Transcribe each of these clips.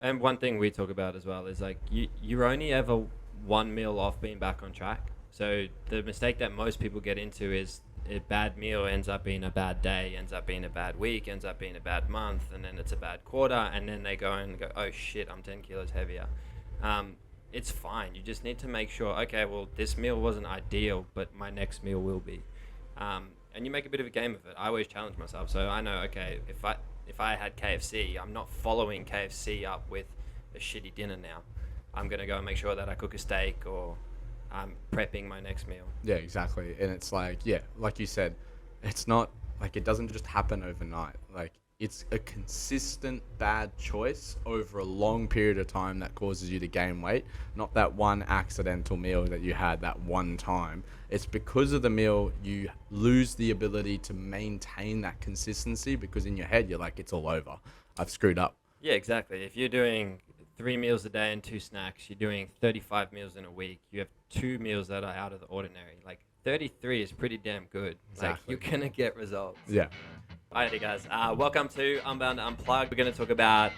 And one thing we talk about as well is like you're only ever one meal off being back on track. So the mistake that most people get into is a bad meal ends up being a bad day, ends up being a bad week, ends up being a bad month, and then it's a bad quarter, and then they go and go, oh shit, I'm 10 kilos heavier. Um, it's fine. You just need to make sure, okay, well, this meal wasn't ideal, but my next meal will be. And you make a bit of a game of it. I always challenge myself. So I know, okay, if I had KFC, I'm not following KFC up with a shitty dinner now. I'm going to go and make sure that I cook a steak or I'm prepping my next meal. Yeah, exactly. And it's like, yeah, like you said, it's not like it doesn't just happen overnight. Like it's a consistent bad choice over a long period of time that causes you to gain weight, not that one accidental meal that you had that one time. It's because of the meal you lose the ability to maintain that consistency because in your head you're like, it's all over. I've screwed up. Yeah, exactly. If you're doing 3 meals a day and two snacks, you're doing 35 meals in a week. You have 2 meals that are out of the ordinary. Like 33 is pretty damn good. Like Exactly. you're gonna get results. Yeah. Alrighty, guys. Welcome to Unbound Unplugged. We're going to talk about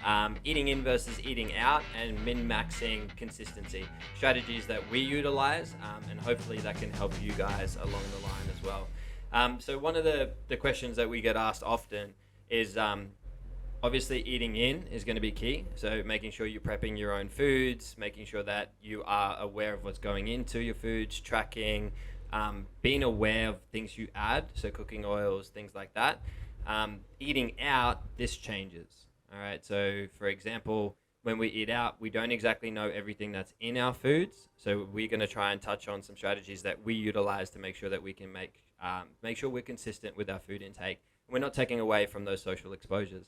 eating in versus eating out and min-maxing consistency strategies that we utilize, and hopefully that can help you guys along the line as well. So one of the questions that we get asked often is obviously eating in is going to be key. So making sure you're prepping your own foods, making sure that you are aware of what's going into your foods, tracking, being aware of things you add, so cooking oils, things like that. Eating out, this changes. All right. So, for example, when we eat out, we don't exactly know everything that's in our foods. So, we're going to try and touch on some strategies that we utilize to make sure that we can make sure we're consistent with our food intake. We're not taking away from those social exposures.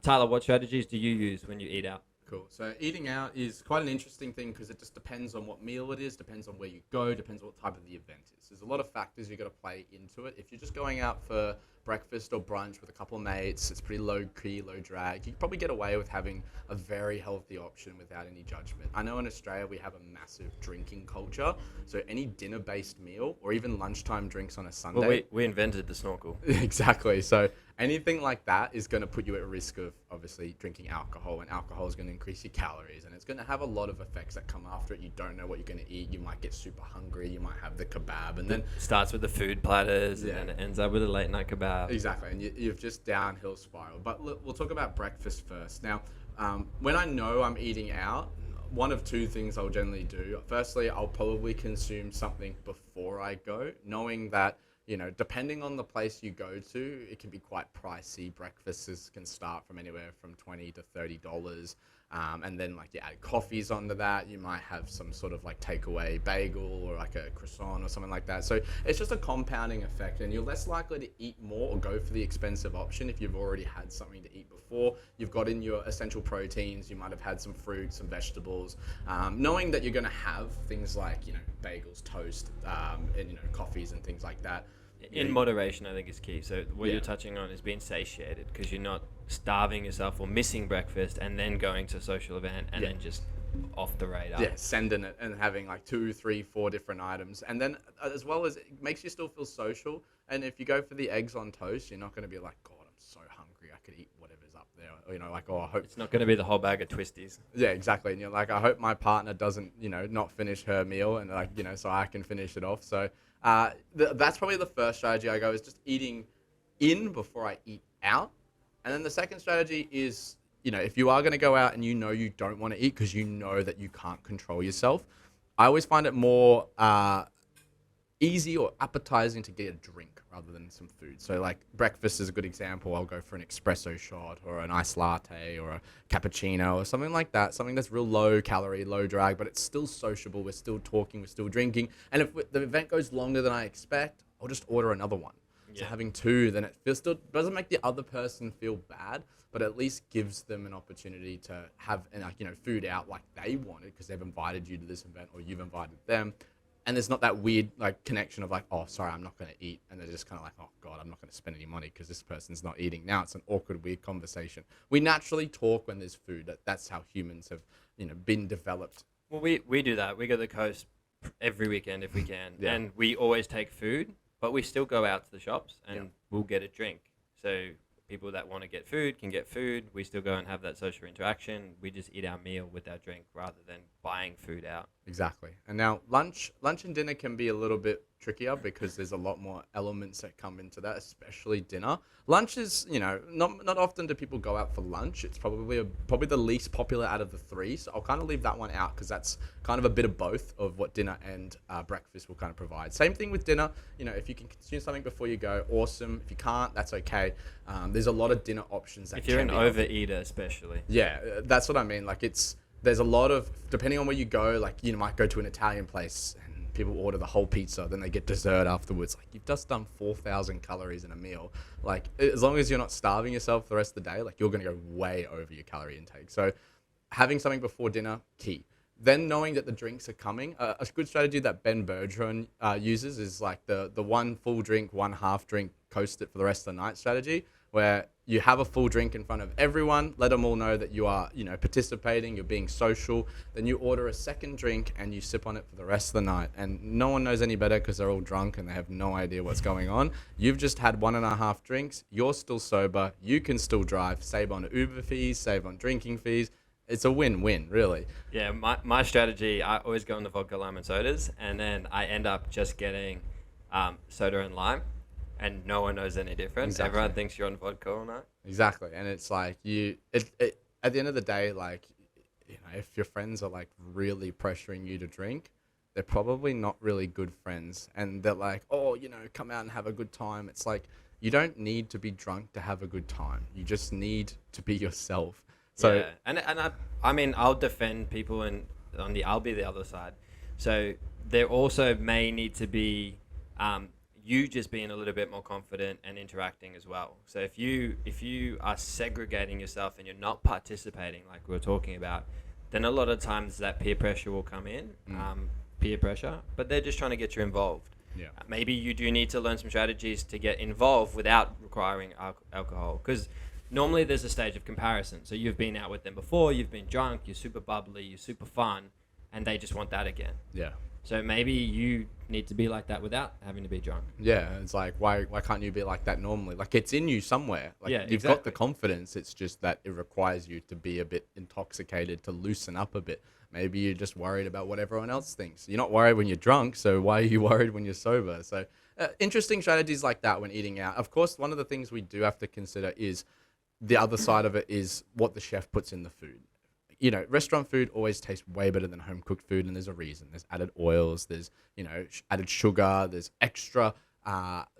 Tyler, what strategies do you use when you eat out? Cool. So eating out is quite an interesting thing because it just depends on what meal it is, depends on where you go, depends on what type of the event is. There's a lot of factors you've got to play into it. If you're just going out for breakfast or brunch with a couple of mates, it's pretty low key, low drag. You can probably get away with having a very healthy option without any judgment. I know in Australia we have a massive drinking culture, so any dinner-based meal or even lunchtime drinks on a Sunday. Well, we invented the snorkel. Exactly. So anything like that is going to put you at risk of obviously drinking alcohol, and alcohol is going to increase your calories, and it's going to have a lot of effects that come after it. You don't know what you're going to eat. You might get super hungry. You might have the kebab, and then It starts with the food platters Yeah. and then it ends up with a late night kebab. exactly, and you've just downhill spiral. But look, we'll talk about breakfast first. Now, when I know I'm eating out, one of two things I'll generally do. Firstly, I'll probably consume something before I go, knowing that, depending on the place you go to, it can be quite pricey. Breakfasts can start from anywhere from $20 to $30. And then like you add coffees onto that, you might have some sort of like takeaway bagel or like a croissant or something like that. So it's just a compounding effect, and you're less likely to eat more or go for the expensive option if you've already had something to eat before. You've got in your essential proteins, you might have had some fruit, some vegetables, knowing that you're going to have things like, bagels, toast, and, coffees and things like that. In moderation, I think is key. So what Yeah. you're touching on is being satiated because you're not starving yourself or missing breakfast and then going to a social event and Yeah. then just off the radar. Yeah, sending it and having like 2, 3, 4 different items. And then as well as it makes you still feel social. And if you go for the eggs on toast, you're not going to be like, God, I'm so hungry. I could eat whatever's up there. Or, like, oh, I hope. It's not going to be the whole bag of twisties. Yeah, exactly. And you're like, I hope my partner doesn't, not finish her meal and like, so I can finish it off. So that's probably the first strategy I go is just eating in before I eat out. And then the second strategy is, if you are going to go out and you don't want to eat because you know that you can't control yourself, I always find it more easy or appetizing to get a drink rather than some food. So like breakfast is a good example. I'll go for an espresso shot or an iced latte or a cappuccino or something like that. Something that's real low calorie, low drag, but it's still sociable. We're still talking, we're still drinking. And if the event goes longer than I expect, I'll just order another one. So Yeah. having two, then it still doesn't make the other person feel bad, but at least gives them an opportunity to have food out like they wanted because they've invited you to this event or you've invited them. And there's not that weird like connection of like, oh, sorry, I'm not going to eat. And they're just kind of like, oh, God, I'm not going to spend any money because this person's not eating. Now it's an awkward, weird conversation. We naturally talk when there's food. That's how humans have, been developed. Well, we do that. We go to the coast every weekend if we can. Yeah. And we always take food, but we still go out to the shops and Yeah. we'll get a drink. So people that want to get food can get food. We still go and have that social interaction. We just eat our meal with our drink rather than buying food out. Exactly. And now lunch and dinner can be a little bit trickier because there's a lot more elements that come into that, especially dinner. Lunch is, not often do people go out for lunch. It's probably the least popular out of the three. So I'll kind of leave that one out because that's kind of a bit of both of what dinner and breakfast will kind of provide. Same thing with dinner. If you can consume something before you go, awesome. If you can't, that's okay. There's a lot of dinner options. If you're an overeater, especially. Yeah, that's what I mean. Like there's a lot of, depending on where you go, like you might go to an Italian place and people order the whole pizza, then they get dessert afterwards. Like you've just done 4,000 calories in a meal. Like as long as you're not starving yourself for the rest of the day, like you're going to go way over your calorie intake. So having something before dinner, key. Then knowing that the drinks are coming, a good strategy that Ben Bergeron uses is like the one full drink, one half drink, coast it for the rest of the night strategy, where you have a full drink in front of everyone, let them all know that you are, participating, you're being social. Then you order a second drink and you sip on it for the rest of the night. And no one knows any better because they're all drunk and they have no idea what's going on. You've just had 1.5 drinks. You're still sober. You can still drive. Save on Uber fees, save on drinking fees. It's a win-win, really. Yeah, my strategy, I always go on the vodka, lime, and sodas, and then I end up just getting soda and lime. And no one knows any difference. Exactly. Everyone thinks you're on vodka all night. Exactly. And it's like at the end of the day, like, if your friends are like really pressuring you to drink, they're probably not really good friends. And they're like, oh, come out and have a good time. It's like, you don't need to be drunk to have a good time. You just need to be yourself. So, yeah. And I mean, I'll defend people I'll be the other side. So there also may need to be, you just being a little bit more confident and interacting as well. So if you are segregating yourself and you're not participating like we were talking about, then a lot of times that peer pressure will come in, peer pressure, but they're just trying to get you involved. Yeah. Maybe you do need to learn some strategies to get involved without requiring alcohol, because normally there's a stage of comparison. So you've been out with them before, you've been drunk, you're super bubbly, you're super fun, and they just want that again. Yeah. So maybe you need to be like that without having to be drunk. Yeah, it's like, why can't you be like that normally? Like, it's in you somewhere. Like, yeah, you've got the confidence. It's just that it requires you to be a bit intoxicated, to loosen up a bit. Maybe you're just worried about what everyone else thinks. You're not worried when you're drunk, so why are you worried when you're sober? So interesting strategies like that when eating out. Of course, one of the things we do have to consider is the other side of it is what the chef puts in the food. Restaurant food always tastes way better than home cooked food, and there's a reason. There's added oils, there's, added sugar, there's extra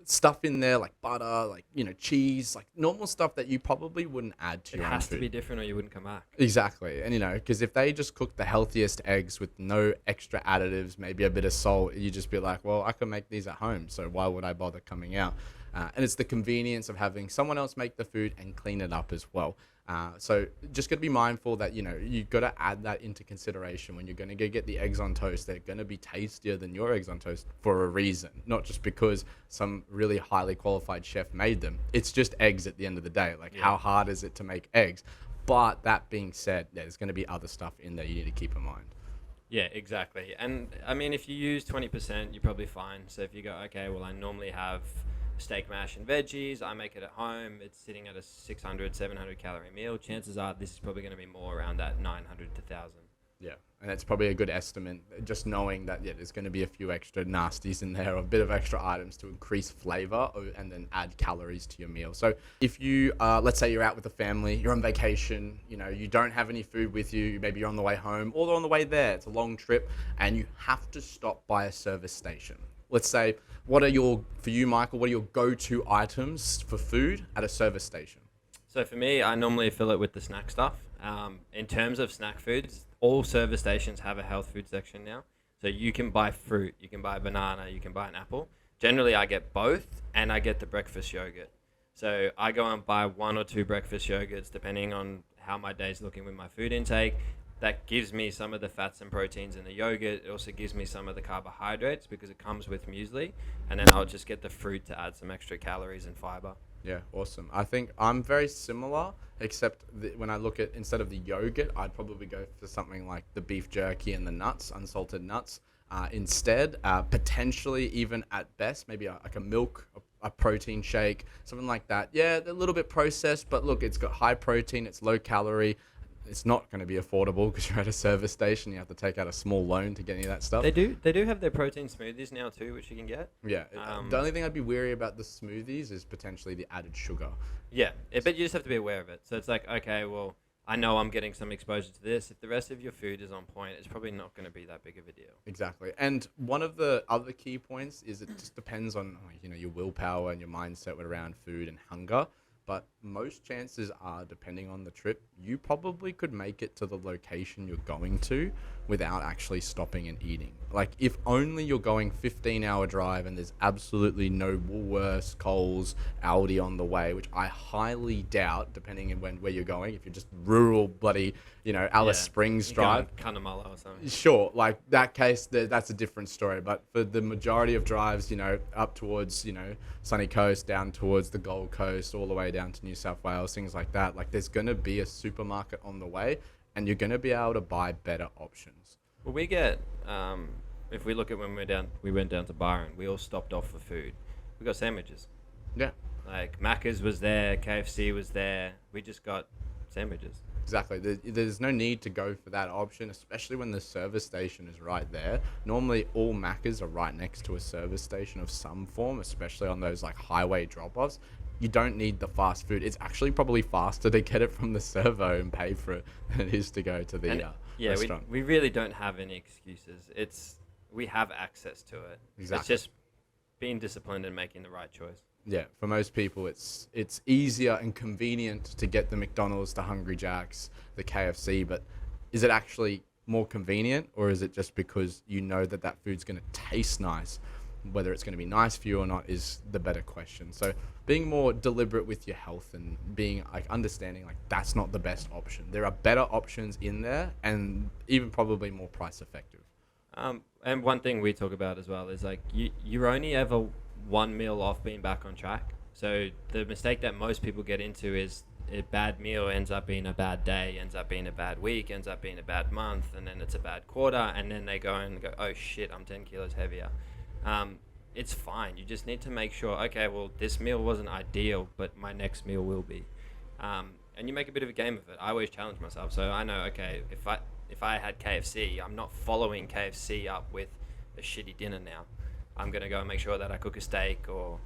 stuff in there like butter, like, cheese, like normal stuff that you probably wouldn't add to your own food. It has to be different or you wouldn't come back. Exactly. And, because if they just cook the healthiest eggs with no extra additives, maybe a bit of salt, you just be like, well, I can make these at home, so why would I bother coming out? And it's the convenience of having someone else make the food and clean it up as well. So just got to be mindful that, you've got to add that into consideration when you're going to go get the eggs on toast. They're going to be tastier than your eggs on toast for a reason, not just because some really highly qualified chef made them. It's just eggs at the end of the day. Like, how hard is it to make eggs? But that being said, there's going to be other stuff in there you need to keep in mind. Yeah, exactly. And I mean, if you use 20%, you're probably fine. So if you go, okay, well, I normally have steak mash and veggies, I make it at home, it's sitting at a 600, 700 calorie meal, chances are this is probably going to be more around that 900 to 1,000. Yeah, and that's probably a good estimate, just knowing that, there's going to be a few extra nasties in there, or a bit of extra items to increase flavor and then add calories to your meal. So if you, let's say you're out with a family, you're on vacation, you don't have any food with you, maybe you're on the way home or on the way there, it's a long trip, and you have to stop by a service station. Let's say, for you, Michael, what are your go-to items for food at a service station? So for me, I normally fill it with the snack stuff. In terms of snack foods, all service stations have a health food section now. So you can buy fruit, you can buy a banana, you can buy an apple. Generally, I get both, and I get the breakfast yogurt. So I go and buy 1 or 2 breakfast yogurts, depending on how my day's looking with my food intake. That gives me some of the fats and proteins in the yogurt. It also gives me some of the carbohydrates because it comes with muesli. And then I'll just get the fruit to add some extra calories and fiber. Yeah, awesome. I think I'm very similar, except when I look at, instead of the yogurt, I'd probably go for something like the beef jerky and the nuts, unsalted nuts. Instead, potentially even at best, maybe like a milk a protein shake, something like that. Yeah, they're a little bit processed, but look, it's got high protein, it's low calorie. It's not going to be affordable because you're at a service station. You have to take out a small loan to get any of that stuff. They do have their protein smoothies now too, which you can get. Yeah. The only thing I'd be wary about the smoothies is potentially the added sugar. Yeah, but you just have to be aware of it. So it's like, okay, well, I know I'm getting some exposure to this. If the rest of your food is on point, it's probably not going to be that big of a deal. Exactly. And one of the other key points is it just depends on your willpower and your mindset around food and hunger. But most chances are, depending on the trip, you probably could make it to the location you're going to without actually stopping and eating. Like, if only you're going 15-hour drive and there's absolutely no Woolworths, Coles, Aldi on the way, which I highly doubt, depending on where you're going. If you're just rural bloody, Alice Springs drive. Cunnamulla or something. Sure, like that case, that's a different story. But for the majority of drives, up towards, Sunny Coast, down towards the Gold Coast, all the way down to New South Wales, things like that, like there's going to be a supermarket on the way and you're going to be able to buy better options. Well, we get, if we look at when we went down to Byron, we all stopped off for food. We got sandwiches. Yeah. Like Macca's was there, KFC was there. We just got sandwiches. Exactly. There's no need to go for that option, especially when the service station is right there. Normally, all Maccas are right next to a service station of some form, especially on those like highway drop-offs. You don't need the fast food. It's actually probably faster to get it from the servo and pay for it than it is to go to the restaurant. We really don't have any excuses. We have access to it. Exactly. It's just being disciplined and making the right choice. Yeah, for most people, it's easier and convenient to get the McDonald's, the Hungry Jack's, the KFC, but is it actually more convenient, or is it just because you know that food's going to taste nice? Whether it's going to be nice for you or not is the better question. So being more deliberate with your health and being understanding that's not the best option. There are better options in there and even probably more price effective. And one thing we talk about as well is you're only ever one meal off being back on track. So the mistake that most people get into is a bad meal ends up being a bad day, ends up being a bad week, ends up being a bad month, and then it's a bad quarter, and then they go, oh shit, I'm 10 kilos heavier. It's fine. You just need to make sure, okay, well, this meal wasn't ideal, but my next meal will be. And you make a bit of a game of it. I always challenge myself. So I know, okay, if I had KFC, I'm not following KFC up with a shitty dinner now. I'm going to go and make sure that I cook a steak, or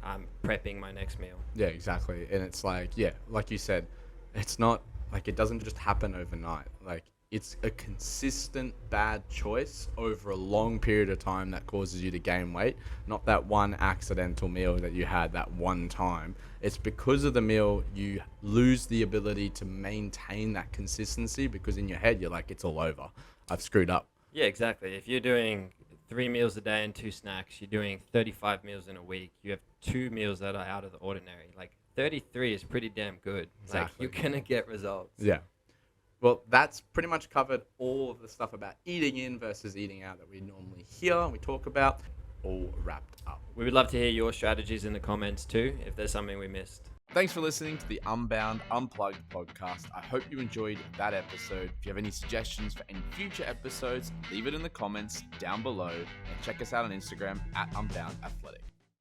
I'm prepping my next meal. Yeah, exactly. And it's like you said, it's not it doesn't just happen overnight. It's a consistent bad choice over a long period of time that causes you to gain weight, not that one accidental meal that you had that one time. It's because of the meal you lose the ability to maintain that consistency, because in your head you're like, it's all over. I've screwed up. Yeah, exactly. If you're doing 3 meals a day and 2 snacks, you're doing 35 meals in a week. You have 2 meals that are out of the ordinary. 33 is pretty damn good. Exactly. You're going to get results. Yeah. Well, that's pretty much covered all of the stuff about eating in versus eating out that we normally hear and we talk about, all wrapped up. We would love to hear your strategies in the comments too, if there's something we missed. Thanks for listening to the Unbound Unplugged podcast. I hope you enjoyed that episode. If you have any suggestions for any future episodes, leave it in the comments down below, and check us out on Instagram @UnboundAthletic.